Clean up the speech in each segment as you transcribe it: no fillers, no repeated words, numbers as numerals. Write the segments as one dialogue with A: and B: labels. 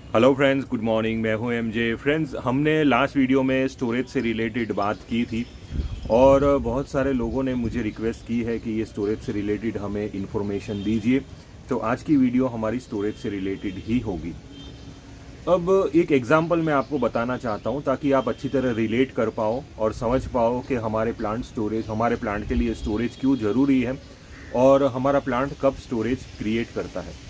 A: Hello friends, good morning. मैं हूं MJ. Friends, हमने लास्ट वीडियो में स्टोरेज से रिलेटेड बात की थी और बहुत सारे लोगों ने मुझे रिक्वेस्ट की है कि ये स्टोरेज से रिलेटेड हमें इन्फॉर्मेशन दीजिए। तो आज की वीडियो हमारी स्टोरेज से रिलेटेड ही होगी। अब एक एग्जांपल मैं आपको बताना चाहता हूं ताकि आप अच्छी तरह रिलेट कर पाओ और समझ पाओ कि हमारे प्लांट के लिए स्टोरेज क्यों ज़रूरी है और हमारा प्लांट कब स्टोरेज क्रिएट करता है।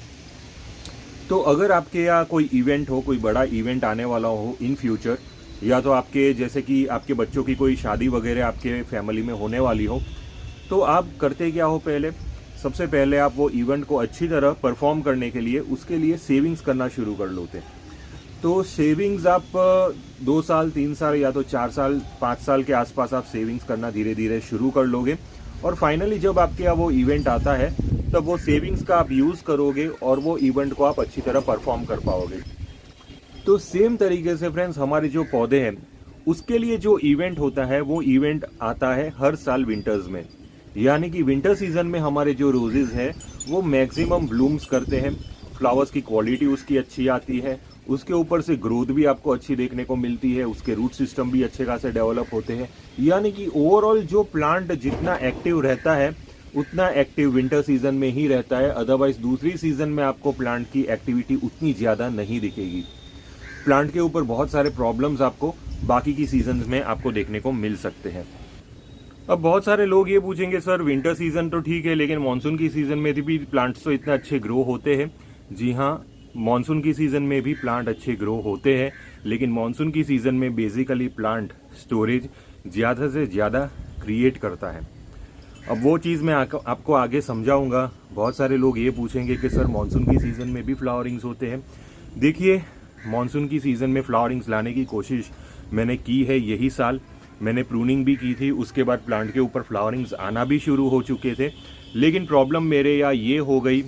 A: तो अगर आपके यहाँ कोई इवेंट हो, कोई बड़ा इवेंट आने वाला हो इन फ्यूचर, या तो आपके जैसे कि आपके बच्चों की कोई शादी वगैरह आपके फैमिली में होने वाली हो, तो आप करते क्या हो, सबसे पहले आप वो इवेंट को अच्छी तरह परफॉर्म करने के लिए उसके लिए सेविंग्स करना शुरू कर लोते। तो सेविंग्स आप 2 साल 3 साल या तो 4 साल 5 साल के आसपास आप सेविंग्स करना धीरे धीरे शुरू कर लोगे और फाइनली जब आपके यहाँ वो इवेंट आता है तब वो सेविंग्स का आप यूज़ करोगे और वो इवेंट को आप अच्छी तरह परफॉर्म कर पाओगे। तो सेम तरीके से फ्रेंड्स, हमारे जो पौधे हैं उसके लिए जो इवेंट होता है वो इवेंट आता है हर साल विंटर्स में। यानी कि विंटर सीजन में हमारे जो रोजेज हैं वो मैक्सिमम ब्लूम्स करते हैं, फ्लावर्स की क्वालिटी उसकी अच्छी आती है, उसके ऊपर से ग्रोथ भी आपको अच्छी देखने को मिलती है, उसके रूट सिस्टम भी अच्छे खासे डेवलप होते हैं। यानी कि ओवरऑल जो प्लांट जितना एक्टिव रहता है उतना एक्टिव विंटर सीजन में ही रहता है। अदरवाइज दूसरी सीजन में आपको प्लांट की एक्टिविटी उतनी ज़्यादा नहीं दिखेगी। प्लांट के ऊपर बहुत सारे प्रॉब्लम्स आपको बाकी की सीजन में आपको देखने को मिल सकते हैं। अब बहुत सारे लोग ये पूछेंगे, सर विंटर सीजन तो ठीक है लेकिन मानसून की सीजन में भी प्लांट्स तो इतने अच्छे ग्रो होते हैं। जी हाँ, मानसून की सीजन में भी प्लांट अच्छे ग्रो होते हैं, लेकिन मानसून की सीजन में बेसिकली प्लांट स्टोरेज ज़्यादा से ज़्यादा क्रिएट करता है। अब वो चीज़ मैं आपको आगे समझाऊंगा। बहुत सारे लोग ये पूछेंगे कि सर मानसून की सीज़न में भी फ्लावरिंग्स होते हैं। देखिए, मानसून की सीज़न में फ्लावरिंग्स लाने की कोशिश मैंने की है। यही साल मैंने प्रूनिंग भी की थी, उसके बाद प्लांट के ऊपर फ्लावरिंग्स आना भी शुरू हो चुके थे। लेकिन प्रॉब्लम मेरे यहाँ ये हो गई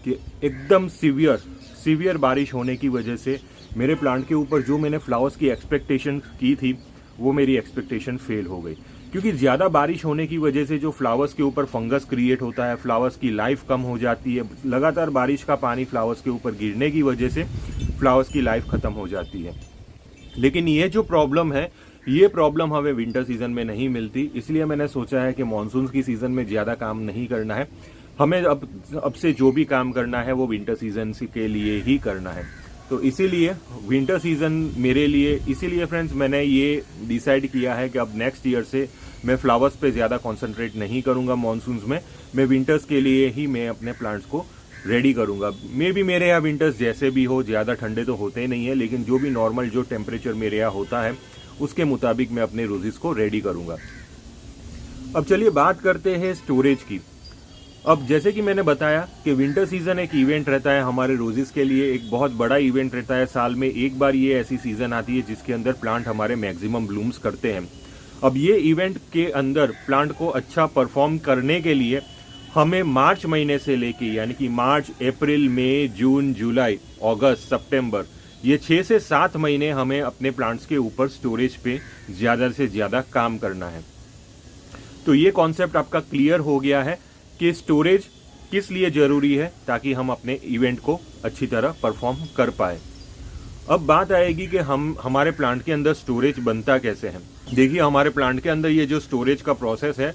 A: कि एकदम सीवियर बारिश होने की वजह से मेरे प्लांट के ऊपर जो मैंने फ्लावर्स की एक्सपेक्टेशन की थी वो मेरी एक्सपेक्टेशन फेल हो गई। क्योंकि ज़्यादा बारिश होने की वजह से जो फ्लावर्स के ऊपर फंगस क्रिएट होता है, फ्लावर्स की लाइफ कम हो जाती है। लगातार बारिश का पानी फ्लावर्स के ऊपर गिरने की वजह से फ्लावर्स की लाइफ ख़त्म हो जाती है। लेकिन ये जो प्रॉब्लम है, ये प्रॉब्लम हमें विंटर सीजन में नहीं मिलती। इसलिए मैंने सोचा है कि मानसून की सीज़न में ज़्यादा काम नहीं करना है, हमें अब से जो भी काम करना है वो विंटर सीजन के लिए ही करना है। तो इसीलिए विंटर सीजन मेरे लिए, इसीलिए फ्रेंड्स मैंने ये डिसाइड किया है कि अब नेक्स्ट ईयर से मैं फ्लावर्स पे ज़्यादा कंसंट्रेट नहीं करूंगा मानसून्स में। मैं विंटर्स के लिए ही मैं अपने प्लांट्स को रेडी करूंगा। मे बी मेरे यहाँ विंटर्स जैसे भी हो, ज़्यादा ठंडे तो होते ही नहीं है, लेकिन जो भी नॉर्मल जो टेम्परेचर मेरे यहाँ होता है उसके मुताबिक मैं अपने रोजेस को रेडी करूंगा। अब चलिए बात करते हैं स्टोरेज की। अब जैसे कि मैंने बताया कि विंटर सीजन एक इवेंट रहता है हमारे रोजेस के लिए, एक बहुत बड़ा इवेंट रहता है। साल में एक बार ये ऐसी सीजन आती है जिसके अंदर प्लांट हमारे मैक्सिमम ब्लूम्स करते हैं। अब ये इवेंट के अंदर प्लांट को अच्छा परफॉर्म करने के लिए हमें मार्च महीने से लेके, यानी कि मार्च, अप्रैल, मई, जून, जुलाई, अगस्त, सितंबर, ये 6 से 7 महीने हमें अपने प्लांट्स के ऊपर स्टोरेज पे ज़्यादा से ज़्यादा काम करना है। तो ये कॉन्सेप्ट आपका क्लियर हो गया है कि स्टोरेज किस लिए ज़रूरी है, ताकि हम अपने इवेंट को अच्छी तरह परफॉर्म कर पाए। अब बात आएगी कि हमारे प्लांट के अंदर स्टोरेज बनता कैसे है। देखिए, हमारे प्लांट के अंदर ये जो स्टोरेज का प्रोसेस है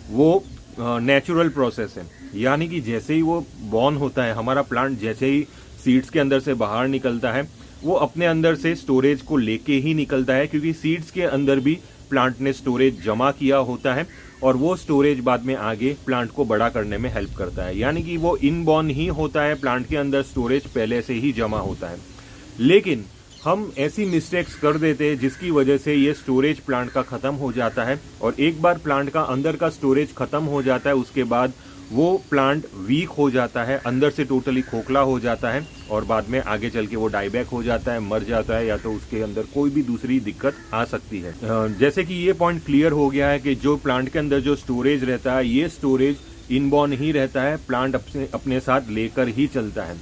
A: वो नेचुरल प्रोसेस है। यानी कि जैसे ही वो बॉर्न होता है, हमारा प्लांट जैसे ही सीड्स के अंदर से बाहर निकलता है वो अपने अंदर से स्टोरेज को लेके ही निकलता है, क्योंकि सीड्स के अंदर भी प्लांट ने स्टोरेज जमा किया होता है और वो स्टोरेज बाद में आगे प्लांट को बड़ा करने में हेल्प करता है। यानी कि वो इनबॉर्न ही होता है, प्लांट के अंदर स्टोरेज पहले से ही जमा होता है। लेकिन हम ऐसी मिस्टेक्स कर देते हैं जिसकी वजह से ये स्टोरेज प्लांट का ख़त्म हो जाता है, और एक बार प्लांट का अंदर का स्टोरेज ख़त्म हो जाता है उसके बाद वो प्लांट वीक हो जाता है, अंदर से टोटली खोखला हो जाता है और बाद में आगे चल के वो डाईबैक हो जाता है, मर जाता है, या तो उसके अंदर कोई भी दूसरी दिक्कत आ सकती है। जैसे कि ये पॉइंट क्लियर हो गया है कि जो प्लांट के अंदर जो स्टोरेज रहता है ये स्टोरेज इनबॉर्न ही रहता है, प्लांट अपने साथ लेकर ही चलता है।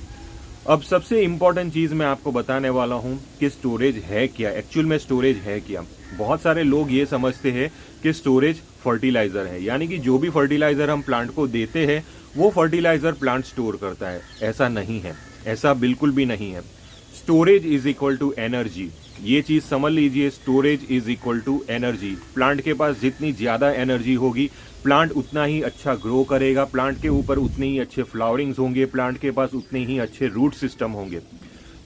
A: अब सबसे इम्पॉर्टेंट चीज़ मैं आपको बताने वाला हूँ कि स्टोरेज है क्या, एक्चुअल में स्टोरेज है क्या। बहुत सारे लोग ये समझते हैं कि स्टोरेज फर्टिलाइज़र है, यानी कि जो भी फर्टिलाइज़र हम प्लांट को देते हैं वो फर्टिलाइज़र प्लांट स्टोर करता है। ऐसा नहीं है, ऐसा बिल्कुल भी नहीं है। Storage is equal to energy. ये चीज समझ लीजिए, storage is equal to energy. Plant के पास जितनी ज्यादा एनर्जी होगी, प्लांट उतना ही अच्छा ग्रो करेगा, प्लांट के ऊपर उतने ही अच्छे फ्लावरिंग्स होंगे, प्लांट के पास उतने ही अच्छे रूट सिस्टम होंगे।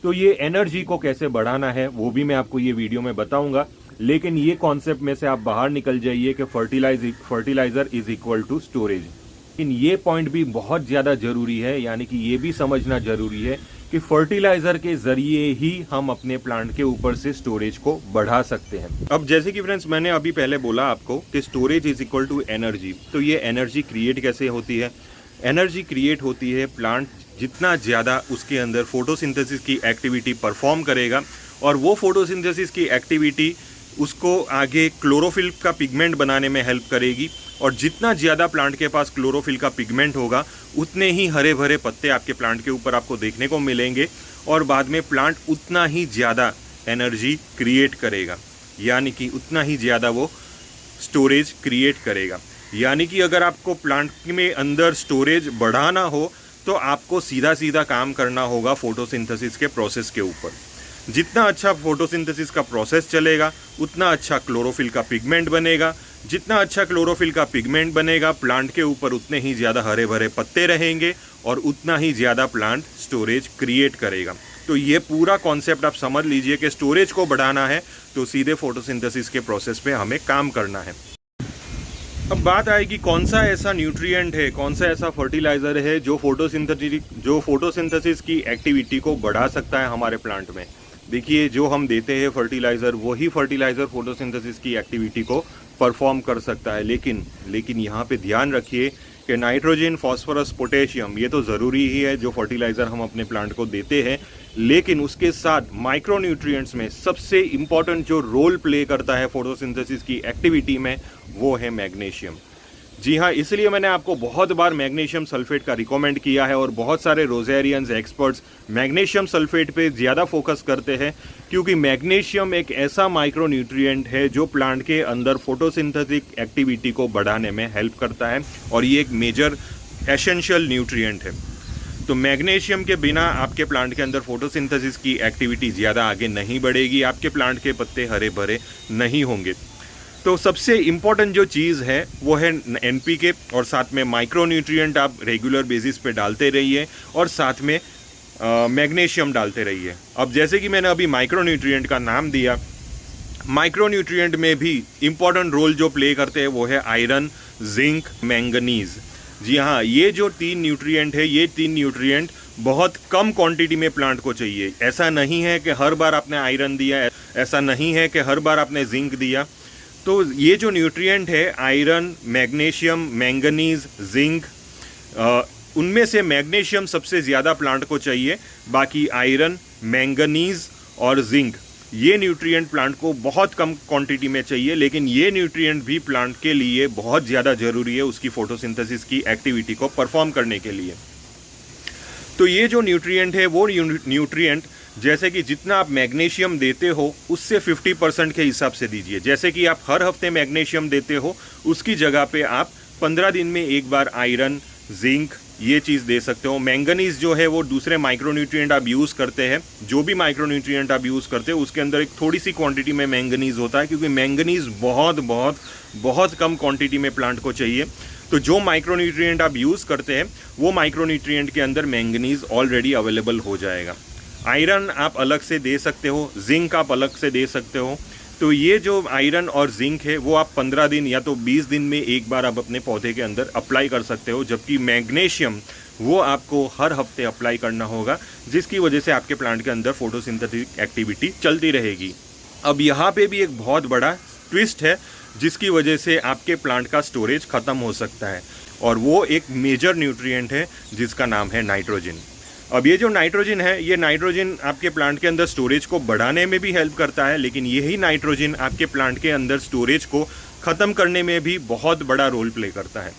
A: तो ये एनर्जी को कैसे बढ़ाना है वो भी मैं आपको ये वीडियो में बताऊंगा, लेकिन ये कॉन्सेप्ट में से आप बाहर निकल जाइए कि fertiliser is equal to storage. लेकिन ये पॉइंट भी बहुत ज्यादा जरूरी है, यानी कि ये भी समझना जरूरी है कि फर्टिलाइजर के जरिए ही हम अपने प्लांट के ऊपर से स्टोरेज को बढ़ा सकते हैं। अब जैसे कि फ्रेंड्स मैंने अभी पहले बोला आपको कि storage is equal to energy, तो ये एनर्जी क्रिएट कैसे होती है? एनर्जी क्रिएट होती है प्लांट जितना ज़्यादा उसके अंदर फोटोसिंथेसिस की एक्टिविटी परफॉर्म करेगा, और वो फोटोसिंथेसिस की एक्टिविटी उसको आगे क्लोरोफिल का पिगमेंट बनाने में हेल्प करेगी, और जितना ज़्यादा प्लांट के पास क्लोरोफिल का पिगमेंट होगा उतने ही हरे भरे पत्ते आपके प्लांट के ऊपर आपको देखने को मिलेंगे, और बाद में प्लांट उतना ही ज़्यादा एनर्जी क्रिएट करेगा, यानी कि उतना ही ज़्यादा वो स्टोरेज क्रिएट करेगा। यानी कि अगर आपको प्लांट में अंदर स्टोरेज बढ़ाना हो तो आपको सीधा सीधा काम करना होगा फोटोसिंथेसिस के प्रोसेस के ऊपर। जितना अच्छा फोटोसिंथेसिस का प्रोसेस चलेगा उतना अच्छा क्लोरोफिल का पिगमेंट बनेगा, जितना अच्छा क्लोरोफिल का पिगमेंट बनेगा प्लांट के ऊपर उतने ही ज़्यादा हरे भरे पत्ते रहेंगे, और उतना ही ज़्यादा प्लांट स्टोरेज क्रिएट करेगा। तो ये पूरा कॉन्सेप्ट आप समझ लीजिए कि स्टोरेज को बढ़ाना है तो सीधे फोटोसिंथेसिस के प्रोसेस पे हमें काम करना है। अब बात आएगी कौन सा ऐसा न्यूट्रिएंट है, कौन सा ऐसा फर्टिलाइजर है जो फोटोसिंथेसिस की एक्टिविटी को बढ़ा सकता है हमारे प्लांट में। देखिए, जो हम देते हैं फर्टिलाइजर, वही फर्टिलाइजर फोटोसिंथेसिस की एक्टिविटी को परफॉर्म कर सकता है। लेकिन यहाँ पे ध्यान रखिए कि नाइट्रोजन, फॉस्फोरस, पोटेशियम ये तो ज़रूरी ही है जो फर्टिलाइज़र हम अपने प्लांट को देते हैं, लेकिन उसके साथ माइक्रोन्यूट्रिएंट्स में सबसे इम्पॉर्टेंट जो रोल प्ले करता है फोटोसिंथेसिस की एक्टिविटी में वो है मैग्नीशियम। जी हाँ, इसलिए मैंने आपको बहुत बार मैग्नीशियम सल्फेट का रिकमेंड किया है, और बहुत सारे रोजेरियंस एक्सपर्ट्स मैग्नीशियम सल्फेट पे ज़्यादा फोकस करते हैं, क्योंकि मैग्नीशियम एक ऐसा माइक्रोन्यूट्रिएंट है जो प्लांट के अंदर फोटोसिंथेटिक एक्टिविटी को बढ़ाने में हेल्प करता है, और ये एक मेजर एसेंशियल न्यूट्रिएंट है। तो मैग्नीशियम के बिना आपके प्लांट के अंदर फोटोसिंथेसिस की एक्टिविटी ज़्यादा आगे नहीं बढ़ेगी, आपके प्लांट के पत्ते हरे भरे नहीं होंगे। तो सबसे इम्पॉर्टेंट जो चीज़ है वो है एनपीके, और साथ में माइक्रोन्यूट्रिएंट आप रेगुलर बेसिस पे डालते रहिए, और साथ में मैग्नीशियम डालते रहिए। अब जैसे कि मैंने अभी माइक्रोन्यूट्रिएंट का नाम दिया, माइक्रोन्यूट्रिएंट में भी इम्पॉर्टेंट रोल जो प्ले करते हैं वो है आयरन, जिंक, मैंगनीज। जी हाँ, ये जो 3 न्यूट्रिएंट है, ये 3 न्यूट्रिएंट बहुत कम क्वांटिटी में प्लांट को चाहिए। ऐसा नहीं है कि हर बार आपने आयरन दिया, ऐसा नहीं है कि हर बार आपने जिंक दिया। तो ये जो न्यूट्रिएंट है आयरन, मैग्नीशियम, मैंगनीज, जिंक, उनमें से मैग्नीशियम सबसे ज़्यादा प्लांट को चाहिए। बाकी आयरन, मैंगनीज और जिंक ये न्यूट्रिएंट प्लांट को बहुत कम क्वांटिटी में चाहिए, लेकिन ये न्यूट्रिएंट भी प्लांट के लिए बहुत ज़्यादा ज़रूरी है उसकी फोटोसिंथेसिस की एक्टिविटी को परफॉर्म करने के लिए। तो ये जो न्यूट्रिएंट है वो न्यूट्रिएंट जैसे कि जितना आप मैग्नीशियम देते हो उससे 50% के हिसाब से दीजिए। जैसे कि आप हर हफ्ते मैग्नीशियम देते हो, उसकी जगह पे आप 15 दिन में एक बार आयरन, जिंक ये चीज़ दे सकते हो। मैंगनीज जो है वो दूसरे माइक्रोन्यूट्रिएंट आप यूज़ करते हैं, जो भी माइक्रोन्यूट्रिएंट आप यूज़ करते हो उसके अंदर एक थोड़ी सी क्वांटिटी में मैंगनीज होता है, क्योंकि मैंगनीज बहुत कम क्वांटिटी में प्लांट को चाहिए। तो जो माइक्रोन्यूट्रिएंट आप यूज़ करते हैं वो माइक्रोन्यूट्रिएंट के अंदर मैंगनीज ऑलरेडी अवेलेबल हो जाएगा। आयरन आप अलग से दे सकते हो, जिंक आप अलग से दे सकते हो। तो ये जो आयरन और जिंक है वो आप 15 दिन या तो 20 दिन में एक बार आप अपने पौधे के अंदर अप्लाई कर सकते हो, जबकि मैग्नीशियम वो आपको हर हफ्ते अप्लाई करना होगा, जिसकी वजह से आपके प्लांट के अंदर फोटोसिंथेटिक एक्टिविटी चलती रहेगी। अब यहाँ पे भी एक बहुत बड़ा ट्विस्ट है जिसकी वजह से आपके प्लांट का स्टोरेज ख़त्म हो सकता है, और वो एक मेजर न्यूट्रिएंट है जिसका नाम है नाइट्रोजन। अब ये जो नाइट्रोजन है, ये नाइट्रोजन आपके प्लांट के अंदर स्टोरेज को बढ़ाने में भी हेल्प करता है, लेकिन यही नाइट्रोजन आपके प्लांट के अंदर स्टोरेज को ख़त्म करने में भी बहुत बड़ा रोल प्ले करता है।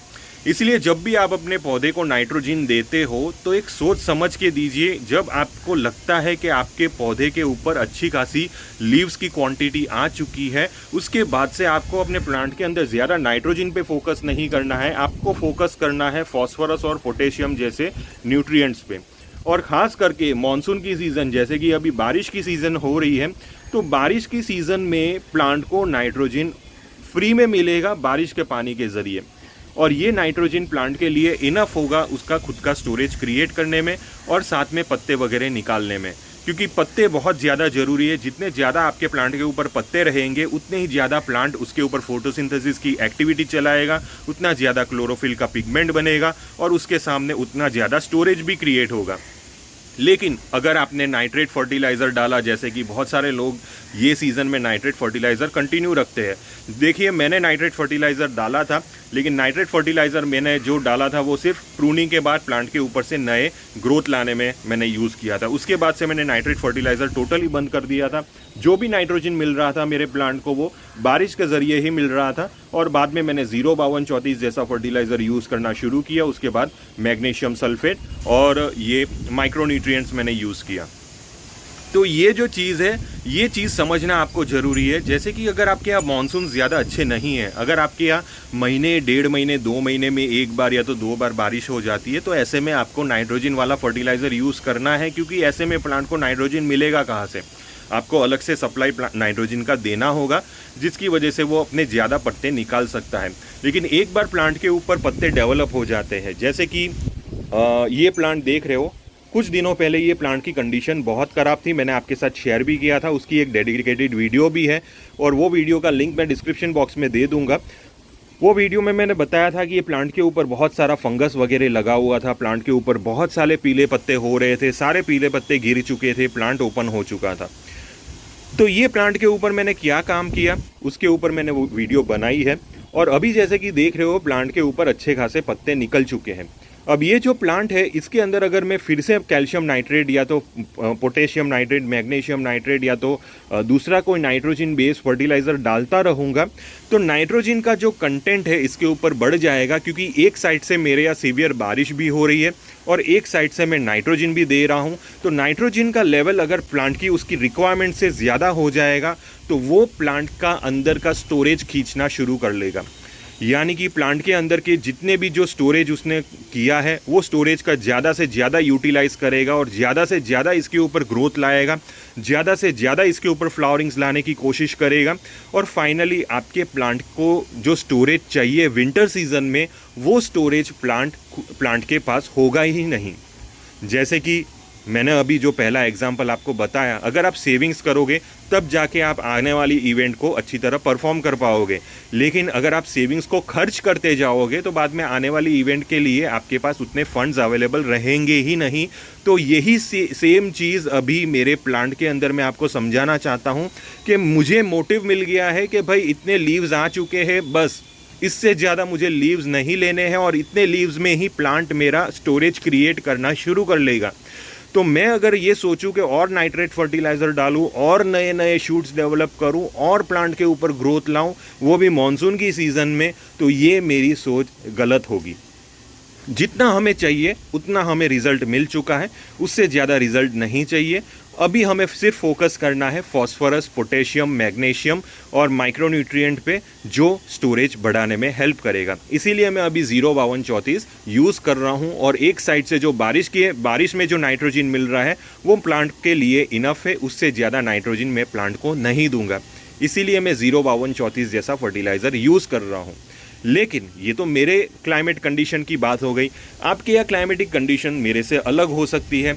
A: इसलिए जब भी आप अपने पौधे को नाइट्रोजन देते हो तो एक सोच समझ के दीजिए। जब आपको लगता है कि आपके पौधे के ऊपर अच्छी खासी लीव्स की क्वांटिटी आ चुकी है, उसके बाद से आपको अपने प्लांट के अंदर ज़्यादा नाइट्रोजन पे फोकस नहीं करना है, आपको फोकस करना है फॉस्फोरस और पोटेशियम जैसे न्यूट्रिएंट्स पे। और ख़ास करके मानसून की सीज़न, जैसे कि अभी बारिश की सीज़न हो रही है, तो बारिश की सीज़न में प्लांट को नाइट्रोजन फ्री में मिलेगा बारिश के पानी के ज़रिए, और ये नाइट्रोजन प्लांट के लिए इनफ होगा उसका खुद का स्टोरेज क्रिएट करने में और साथ में पत्ते वगैरह निकालने में, क्योंकि पत्ते बहुत ज़्यादा ज़रूरी है। जितने ज़्यादा आपके प्लांट के ऊपर पत्ते रहेंगे उतने ही ज़्यादा प्लांट उसके ऊपर फोटोसिंथेसिस की एक्टिविटी चलाएगा, उतना ज़्यादा क्लोरोफिल का पिगमेंट बनेगा और उसके सामने उतना ज़्यादा स्टोरेज भी क्रिएट होगा। लेकिन अगर आपने नाइट्रेट फर्टिलाइज़र डाला, जैसे कि बहुत सारे लोग ये सीज़न में नाइट्रेट फर्टिलाइज़र कंटिन्यू रखते हैं। देखिए, मैंने नाइट्रेट फर्टिलाइज़र डाला था, लेकिन नाइट्रेट फर्टिलाइज़र मैंने जो डाला था वो सिर्फ प्रूनिंग के बाद प्लांट के ऊपर से नए ग्रोथ लाने में मैंने यूज़ किया था। उसके बाद से मैंने नाइट्रेट फर्टिलाइज़र टोटली बंद कर दिया था। जो भी नाइट्रोजन मिल रहा था मेरे प्लांट को वो बारिश के ज़रिए ही मिल रहा था, और बाद में मैंने 05234 जैसा फर्टिलाइज़र यूज़ करना शुरू किया। उसके बाद मैग्नीशियम सल्फेट और ये माइक्रोन्यूट्रिएंट्स मैंने यूज़ किया। तो ये जो चीज़ है, ये चीज़ समझना आपको ज़रूरी है। जैसे कि अगर आपके यहाँ मानसून ज़्यादा अच्छे नहीं है, अगर आपके यहाँ महीने, 1.5 महीने, 2 महीने में एक बार या तो 2 बार बारिश हो जाती है, तो ऐसे में आपको नाइट्रोजन वाला फर्टिलाइज़र यूज़ करना है, क्योंकि ऐसे में प्लांट को नाइट्रोजन मिलेगा कहाँ से? आपको अलग से सप्लाई नाइट्रोजन का देना होगा, जिसकी वजह से वो अपने ज़्यादा पत्ते निकाल सकता है। लेकिन एक बार प्लांट के ऊपर पत्ते डेवलप हो जाते हैं, जैसे कि ये प्लांट देख रहे हो, कुछ दिनों पहले ये प्लांट की कंडीशन बहुत ख़राब थी, मैंने आपके साथ शेयर भी किया था, उसकी एक डेडिकेटेड वीडियो भी है और वो वीडियो का लिंक मैं डिस्क्रिप्शन बॉक्स में दे दूंगा। वो वीडियो में मैंने बताया था कि ये प्लांट के ऊपर बहुत सारा फंगस वगैरह लगा हुआ था, प्लांट के ऊपर बहुत सारे पीले पत्ते हो रहे थे, सारे पीले पत्ते गिर चुके थे, प्लांट ओपन हो चुका था। तो ये प्लांट के ऊपर मैंने क्या काम किया, उसके ऊपर मैंने वो वीडियो बनाई है, और अभी जैसे कि देख रहे हो प्लांट के ऊपर अच्छे खासे पत्ते निकल चुके हैं। अब ये जो प्लांट है, इसके अंदर अगर मैं फिर से कैल्शियम नाइट्रेट या तो पोटेशियम नाइट्रेट, मैग्नीशियम नाइट्रेट या तो दूसरा कोई नाइट्रोजन बेस्ड फर्टिलाइज़र डालता रहूँगा, तो नाइट्रोजन का जो कंटेंट है इसके ऊपर बढ़ जाएगा, क्योंकि एक साइड से मेरे यहाँ सीवियर बारिश भी हो रही है और एक साइड से मैं नाइट्रोजन भी दे रहा हूँ। तो नाइट्रोजन का लेवल अगर प्लांट की उसकी रिक्वायरमेंट से ज़्यादा हो जाएगा, तो वो प्लांट का अंदर का स्टोरेज खींचना शुरू कर लेगा। यानी कि प्लांट के अंदर के जितने भी जो स्टोरेज उसने किया है, वो स्टोरेज का ज़्यादा से ज़्यादा यूटिलाइज़ करेगा और ज़्यादा से ज़्यादा इसके ऊपर ग्रोथ लाएगा, ज़्यादा से ज़्यादा इसके ऊपर फ्लावरिंग्स लाने की कोशिश करेगा, और फाइनली आपके प्लांट को जो स्टोरेज चाहिए विंटर सीजन में, वो स्टोरेज प्लांट के पास होगा ही नहीं। जैसे कि मैंने अभी जो पहला एग्जाम्पल आपको बताया, अगर आप सेविंग्स करोगे तब जाके आप आने वाली इवेंट को अच्छी तरह परफॉर्म कर पाओगे, लेकिन अगर आप सेविंग्स को खर्च करते जाओगे तो बाद में आने वाली इवेंट के लिए आपके पास उतने फंड्स अवेलेबल रहेंगे ही नहीं। तो यही सेम चीज़ अभी मेरे प्लांट के अंदर मैं आपको समझाना चाहता हूँ कि मुझे मोटिव मिल गया है कि भाई इतने लीव्स आ चुके हैं, बस इससे ज़्यादा मुझे लीव्स नहीं लेने हैं, और इतने लीव्स में ही प्लांट मेरा स्टोरेज क्रिएट करना शुरू कर लेगा। तो मैं अगर ये सोचूं कि और नाइट्रेट फर्टिलाइज़र डालूं और नए नए शूट्स डेवलप करूं और प्लांट के ऊपर ग्रोथ लाऊं, वो भी मॉनसून की सीज़न में, तो ये मेरी सोच गलत होगी। जितना हमें चाहिए उतना हमें रिज़ल्ट मिल चुका है, उससे ज़्यादा रिज़ल्ट नहीं चाहिए। अभी हमें सिर्फ फोकस करना है फॉस्फोरस, पोटेशियम, मैग्नीशियम और माइक्रोन्यूट्रिएंट पे, जो स्टोरेज बढ़ाने में हेल्प करेगा। इसीलिए मैं अभी 05234 यूज़ कर रहा हूँ, और एक साइड से जो बारिश में जो नाइट्रोजन मिल रहा है वो प्लांट के लिए इनफ है, उससे ज़्यादा नाइट्रोजन मैं प्लांट को नहीं दूंगा। इसीलिए मैं 05234 जैसा फर्टिलाइज़र यूज़ कर रहा हूँ। लेकिन ये तो मेरे क्लाइमेट कंडीशन की बात हो गई। आपके यहाँ क्लाइमेटिक कंडीशन मेरे से अलग हो सकती है,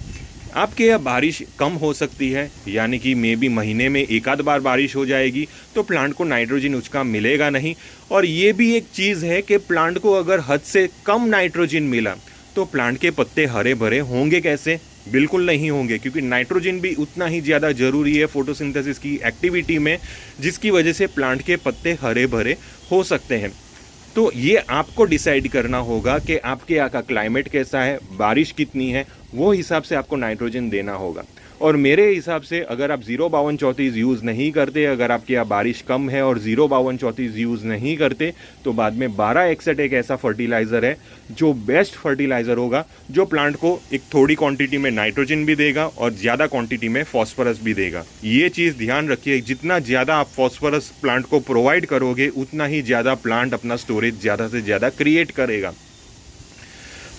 A: आपके यहाँ बारिश कम हो सकती है, यानी कि मे बी महीने में एक आध बार बारिश हो जाएगी, तो प्लांट को नाइट्रोजन उसका मिलेगा नहीं। और ये भी एक चीज़ है कि प्लांट को अगर हद से कम नाइट्रोजन मिला तो प्लांट के पत्ते हरे भरे होंगे कैसे? बिल्कुल नहीं होंगे, क्योंकि नाइट्रोजन भी उतना ही ज़्यादा ज़रूरी है फोटोसिंथेसिस की एक्टिविटी में, जिसकी वजह से प्लांट के पत्ते हरे भरे हो सकते हैं। तो ये आपको डिसाइड करना होगा कि आपके यहाँ का क्लाइमेट कैसा है, बारिश कितनी है, वो हिसाब से आपको नाइट्रोजन देना होगा। और मेरे हिसाब से अगर आप 05234 यूज़ नहीं करते, अगर आपके यहाँ बारिश कम है और 05234 यूज़ नहीं करते, तो बाद में 12-61 एक ऐसा फर्टिलाइज़र है जो बेस्ट फर्टिलाइज़र होगा, जो प्लांट को एक थोड़ी क्वांटिटी में नाइट्रोजन भी देगा और ज़्यादा क्वांटिटी में फॉस्फोरस भी देगा। ये चीज़ ध्यान रखिए, जितना ज़्यादा आप फॉस्फोरस प्लांट को प्रोवाइड करोगे उतना ही ज़्यादा प्लांट अपना स्टोरेज ज़्यादा से ज़्यादा क्रिएट करेगा।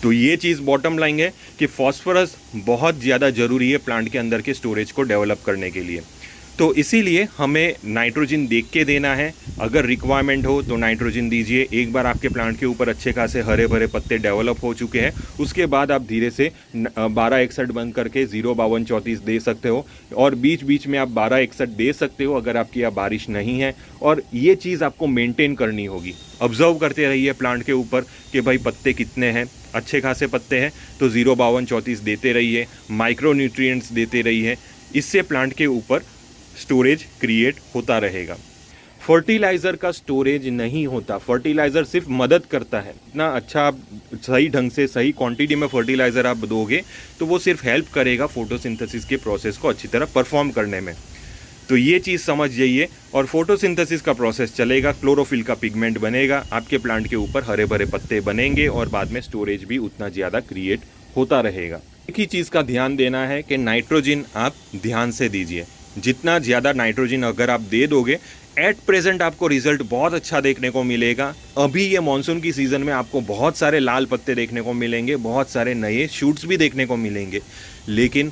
A: तो ये चीज़ बॉटम लाइन है कि फॉस्फोरस बहुत ज़्यादा ज़रूरी है प्लांट के अंदर के स्टोरेज को डेवलप करने के लिए। तो इसीलिए हमें नाइट्रोजन देख के देना है। अगर रिक्वायरमेंट हो तो नाइट्रोजन दीजिए। एक बार आपके प्लांट के ऊपर अच्छे खासे हरे भरे पत्ते डेवलप हो चुके हैं, उसके बाद आप धीरे से 1261 बंद करके 05234 दे सकते हो, और बीच बीच में आप 1261 दे सकते हो अगर आपकी यहाँ बारिश नहीं है। और ये चीज़ आपको मेंटेन करनी होगी। ऑब्जर्व करते रहिए प्लांट के ऊपर कि भाई पत्ते कितने हैं, अच्छे खासे पत्ते हैं तो 05234 देते रहिए, माइक्रो न्यूट्रिएंट्स देते रहिए। इससे प्लांट के ऊपर स्टोरेज क्रिएट होता रहेगा। फर्टिलाइज़र का स्टोरेज नहीं होता, फर्टिलाइज़र सिर्फ मदद करता है। इतना अच्छा आप सही ढंग से सही क्वांटिटी में फर्टिलाइज़र आप दोगे तो वो सिर्फ हेल्प करेगा फोटोसिंथेसिस के प्रोसेस को अच्छी तरह परफॉर्म करने में। तो ये चीज़ समझ जाइए। और फोटोसिंथेसिस का प्रोसेस चलेगा, क्लोरोफिल का पिगमेंट बनेगा, आपके प्लांट के ऊपर हरे भरे पत्ते बनेंगे और बाद में स्टोरेज भी उतना ज़्यादा क्रिएट होता रहेगा। एक ही चीज़ का ध्यान देना है कि नाइट्रोजन आप ध्यान से दीजिए। जितना ज़्यादा नाइट्रोजन अगर आप दे दोगे, एट प्रेजेंट आपको रिजल्ट बहुत अच्छा देखने को मिलेगा। अभी ये मानसून की सीज़न में आपको बहुत सारे लाल पत्ते देखने को मिलेंगे, बहुत सारे नए शूट्स भी देखने को मिलेंगे। लेकिन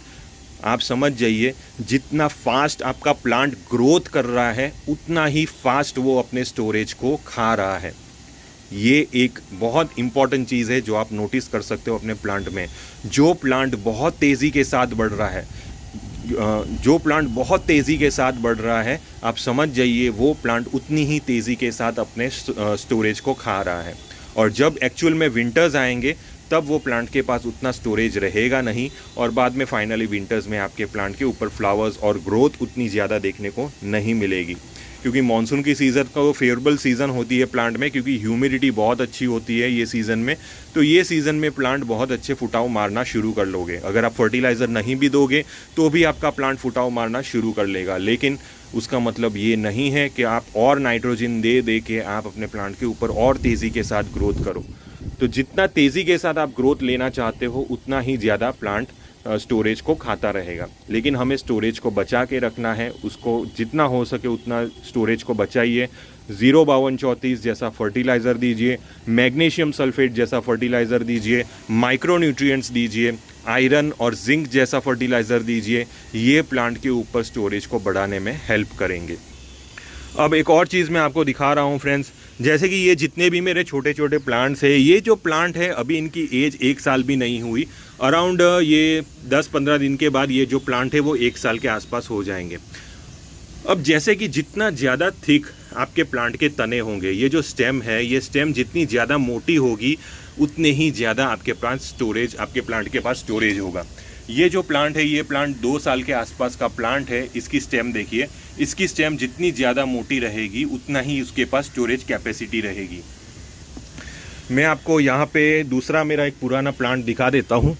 A: आप समझ जाइए, जितना फास्ट आपका प्लांट ग्रोथ कर रहा है उतना ही फास्ट वो अपने स्टोरेज को खा रहा है। ये एक बहुत इम्पॉर्टेंट चीज़ है जो आप नोटिस कर सकते हो अपने प्लांट में। जो प्लांट बहुत तेज़ी के साथ बढ़ रहा है, आप समझ जाइए वो प्लांट उतनी ही तेज़ी के साथ अपने स्टोरेज को खा रहा है। और जब एक्चुअल में विंटर्स आएंगे तब वो प्लांट के पास उतना स्टोरेज रहेगा नहीं, और बाद में फाइनली विंटर्स में आपके प्लांट के ऊपर फ्लावर्स और ग्रोथ उतनी ज़्यादा देखने को नहीं मिलेगी। क्योंकि मानसून की सीज़न का वो फेवरेबल सीज़न होती है प्लांट में, क्योंकि ह्यूमिडिटी बहुत अच्छी होती है ये सीज़न में। तो ये सीज़न में प्लांट बहुत अच्छे फुटाव मारना शुरू कर लोगे। अगर आप फर्टिलाइज़र नहीं भी दोगे तो भी आपका प्लांट फुटाव मारना शुरू कर लेगा। लेकिन उसका मतलब ये नहीं है कि आप और नाइट्रोजन दे के आप अपने प्लांट के ऊपर और तेज़ी के साथ ग्रोथ करो। तो जितना तेज़ी के साथ आप ग्रोथ लेना चाहते हो उतना ही ज़्यादा प्लांट स्टोरेज को खाता रहेगा। लेकिन हमें स्टोरेज को बचा के रखना है, उसको जितना हो सके उतना स्टोरेज को बचाइए। 05234 जैसा फर्टिलाइज़र दीजिए, मैग्नीशियम सल्फेट जैसा फर्टिलाइज़र दीजिए, माइक्रो न्यूट्रिएंट्स दीजिए, आयरन और जिंक जैसा फर्टिलाइज़र दीजिए। ये प्लांट के ऊपर स्टोरेज को बढ़ाने में हेल्प करेंगे। अब एक और चीज़ मैं आपको दिखा रहा हूँ फ्रेंड्स, जैसे कि ये जितने भी मेरे छोटे छोटे प्लांट्स हैं, ये जो प्लांट है अभी इनकी एज 1 साल भी नहीं हुई। अराउंड ये 10-15 दिन के बाद ये जो प्लांट है वो 1 साल के आसपास हो जाएंगे। अब जैसे कि जितना ज़्यादा थिक आपके प्लांट के तने होंगे, ये जो स्टेम है, ये स्टेम जितनी ज़्यादा मोटी होगी उतने ही ज़्यादा आपके प्लांट के पास स्टोरेज होगा। ये जो प्लांट है, ये प्लांट 2 साल के आसपास का प्लांट है। इसकी स्टेम देखिए, इसकी स्टेम जितनी ज़्यादा मोटी रहेगी उतना ही उसके पास स्टोरेज कैपेसिटी रहेगी। मैं आपको यहाँ पे दूसरा मेरा एक पुराना प्लांट दिखा देता हूँ।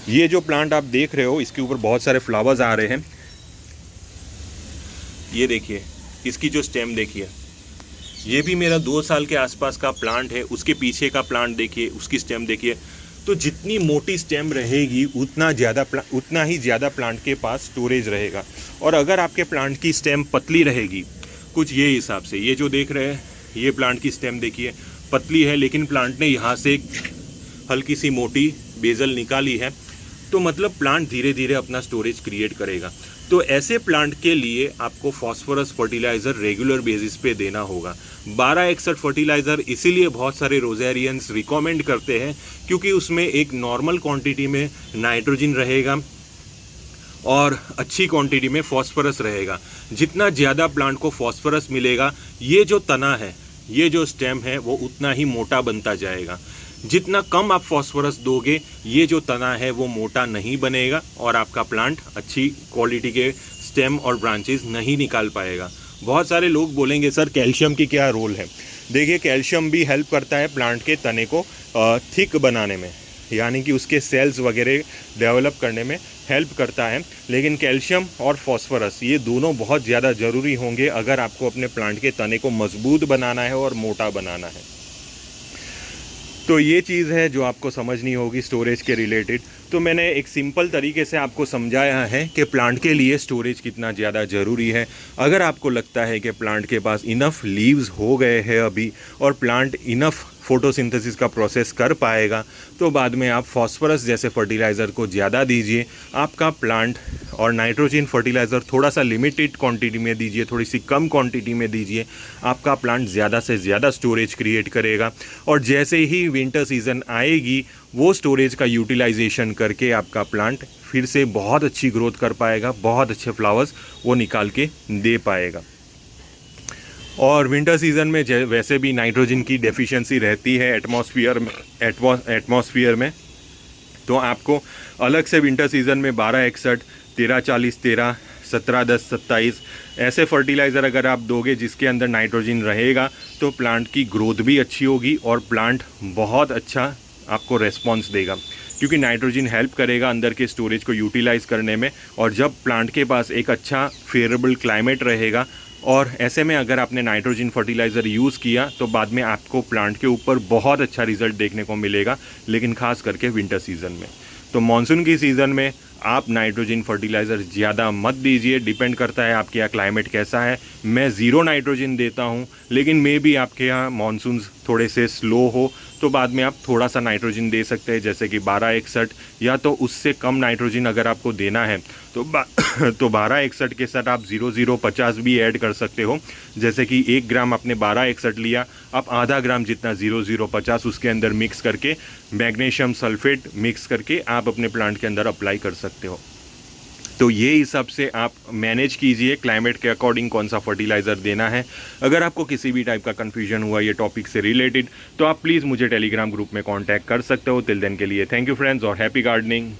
A: ये जो प्लांट आप देख रहे हो, इसके ऊपर बहुत सारे फ्लावर्स आ रहे हैं। ये देखिए, इसकी जो स्टेम देखिए, ये भी मेरा 2 साल के आसपास का प्लांट है। उसके पीछे का प्लांट देखिए, उसकी स्टेम देखिए। तो जितनी मोटी स्टेम रहेगी उतना ही ज़्यादा प्लांट के पास स्टोरेज रहेगा। और अगर आपके प्लांट की स्टेम पतली रहेगी, कुछ ये हिसाब से, ये जो देख रहे हैं, ये प्लांट की स्टेम देखिए पतली है, लेकिन प्लांट ने यहाँ से हल्की सी मोटी बेजल निकाली है, तो मतलब प्लांट धीरे धीरे अपना स्टोरेज क्रिएट करेगा। तो ऐसे प्लांट के लिए आपको फॉस्फोरस फर्टिलाइज़र रेगुलर बेसिस पे देना होगा। 1261 फर्टिलाइज़र इसीलिए बहुत सारे रोज़ेरियंस रिकमेंड करते हैं, क्योंकि उसमें एक नॉर्मल क्वांटिटी में नाइट्रोजन रहेगा और अच्छी क्वांटिटी में फॉस्फोरस रहेगा। जितना ज़्यादा प्लांट को फॉस्फोरस मिलेगा, ये जो तना है, ये जो स्टेम है, वो उतना ही मोटा बनता जाएगा। जितना कम आप फॉस्फोरस दोगे, ये जो तना है वो मोटा नहीं बनेगा और आपका प्लांट अच्छी क्वालिटी के स्टेम और ब्रांचेस नहीं निकाल पाएगा। बहुत सारे लोग बोलेंगे सर कैल्शियम की क्या रोल है। देखिए, कैल्शियम भी हेल्प करता है प्लांट के तने को थिक बनाने में, यानी कि उसके सेल्स वगैरह डेवलप करने में हेल्प करता है। लेकिन कैल्शियम और फॉस्फोरस ये दोनों बहुत ज़्यादा ज़रूरी होंगे अगर आपको अपने प्लांट के तने को मजबूत बनाना है और मोटा बनाना है। तो ये चीज़ है जो आपको समझनी होगी स्टोरेज के रिलेटेड। तो मैंने एक सिंपल तरीके से आपको समझाया है कि प्लांट के लिए स्टोरेज कितना ज़्यादा ज़रूरी है। अगर आपको लगता है कि प्लांट के पास इनफ लीव्स हो गए हैं अभी और प्लांट इनफ फोटोसिंथेसिस का प्रोसेस कर पाएगा, तो बाद में आप फॉस्फोरस जैसे फर्टिलाइज़र को ज़्यादा दीजिए। आपका प्लांट और नाइट्रोजन फर्टिलाइज़र थोड़ा सा लिमिटेड क्वांटिटी में दीजिए, थोड़ी सी कम क्वांटिटी में दीजिए। आपका प्लांट ज़्यादा से ज़्यादा स्टोरेज क्रिएट करेगा और जैसे ही विंटर सीज़न आएगी वो स्टोरेज का यूटिलाइजेशन करके आपका प्लांट फिर से बहुत अच्छी ग्रोथ कर पाएगा, बहुत अच्छे फ्लावर्स वो निकाल के दे पाएगा। और विंटर सीज़न में वैसे भी नाइट्रोजन की डेफिशिएंसी रहती है एटमॉस्फेयर में, तो आपको अलग से विंटर सीज़न में 1261, 1340, 13, 1710, 27 ऐसे फर्टिलाइज़र अगर आप दोगे जिसके अंदर नाइट्रोजन रहेगा, तो प्लांट की ग्रोथ भी अच्छी होगी और प्लांट बहुत अच्छा आपको रेस्पॉन्स देगा, क्योंकि नाइट्रोजन हेल्प करेगा अंदर के स्टोरेज को यूटिलाइज़ करने में। और जब प्लांट के पास एक अच्छा फेवरेबल क्लाइमेट रहेगा और ऐसे में अगर आपने नाइट्रोजन फर्टिलाइज़र यूज़ किया, तो बाद में आपको प्लांट के ऊपर बहुत अच्छा रिजल्ट देखने को मिलेगा, लेकिन ख़ास करके विंटर सीज़न में। तो मानसून की सीज़न में आप नाइट्रोजन फर्टिलाइज़र ज़्यादा मत दीजिए, डिपेंड करता है आपके यहाँ क्लाइमेट कैसा है। मैं ज़ीरो नाइट्रोजन देता हूँ, लेकिन मे भी आपके यहाँ मानसून थोड़े से स्लो हो, तो बाद में आप थोड़ा सा नाइट्रोजन दे सकते हैं, जैसे कि 1261 या तो उससे कम नाइट्रोजन अगर आपको देना है तो 1261 के साथ आप 0050 भी ऐड कर सकते हो। जैसे कि 1 ग्राम आपने 1261 लिया, आप आधा ग्राम जितना 0050 उसके अंदर मिक्स करके मैग्नीशियम सल्फेट मिक्स करके आप अपने प्लांट के अंदर अप्लाई कर सकते हो। तो ये हिसाब से आप मैनेज कीजिए क्लाइमेट के अकॉर्डिंग कौन सा फर्टिलाइज़र देना है। अगर आपको किसी भी टाइप का कन्फ्यूजन हुआ ये टॉपिक से रिलेटेड, तो आप प्लीज़ मुझे टेलीग्राम ग्रुप में कांटेक्ट कर सकते हो। टिल देन के लिए थैंक यू फ्रेंड्स और हैप्पी गार्डनिंग।